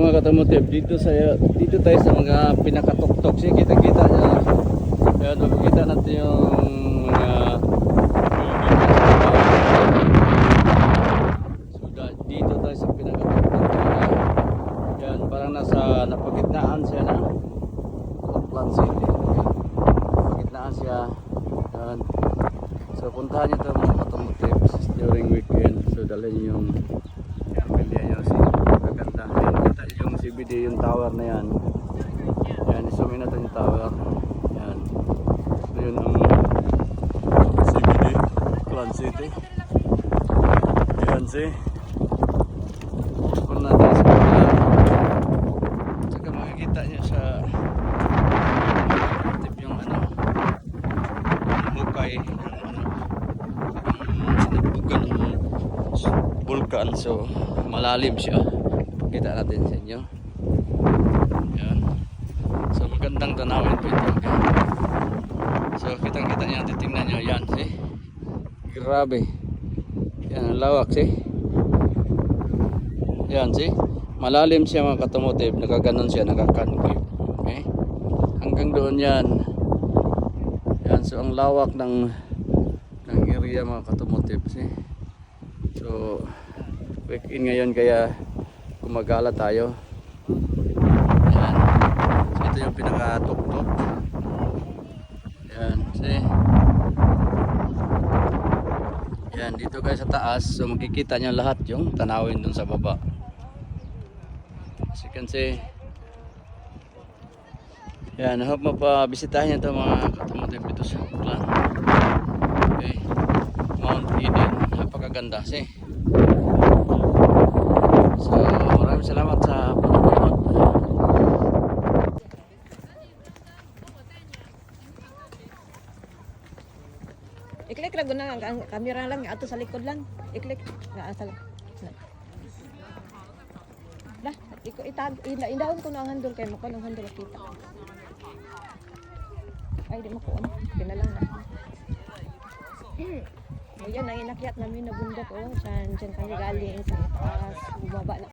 mga katamotive, dito tayo sa mga pinakatuktok. Sige, kita-kita niya. Kaya makikita natin yung mga dito tayo sa pinakatuktok. Yan, parang napagitnaan siya na Plan City. Napagitnaan siya. Yan. So puntahan niyo ito mga katamotive during weekend. So dalhin yung pamilya nyo si maganda. Yan, kita yung CBD, yung tower na yan. Yan, isumin natin yung tower. Yan. So yun ang CBD, Plan City. Yan si. Kung natin sa pagkakas. Saka makikita nyo sa tip yung hukay sinabugan ng vulkan. So malalim siya. Kita natin sa inyo. Yan. So magandang tanawin po ito. So kitang-kita niyo, titingnan niyo. Yan, see? Grabe. Yan, ang lawak, see? Yan, see? Malalim siya mga katamotive. Nakaganon siya, nakakankip. Okay? Hanggang doon yan. Yan, so ang lawak ng area mga katamotive, see? So week-in ngayon kaya gumagala tayo. Yan. So ito yung pinaka-tuktok. Yan. See? Yan. Dito guys sa taas. So makikita nyo lahat yung tanawin dun sa baba. As you can see. Yan. Hope mapabisitahin nyo ito mga katamotive dito sa Plan. Okay. Mount Eden. Napakaganda. See? So, maraming salamat sa panonood. I-click lang na ang camera lang ato sa likod lang. I-click na asa lang. Lah, iko indahon ko na ang handle kay mo ko ang handle kita. Ay di mo ko ano, pinalang na. Ayan, ang inakyat namin na bundok, oh. Diyan kami galing sa taas, bumaba na.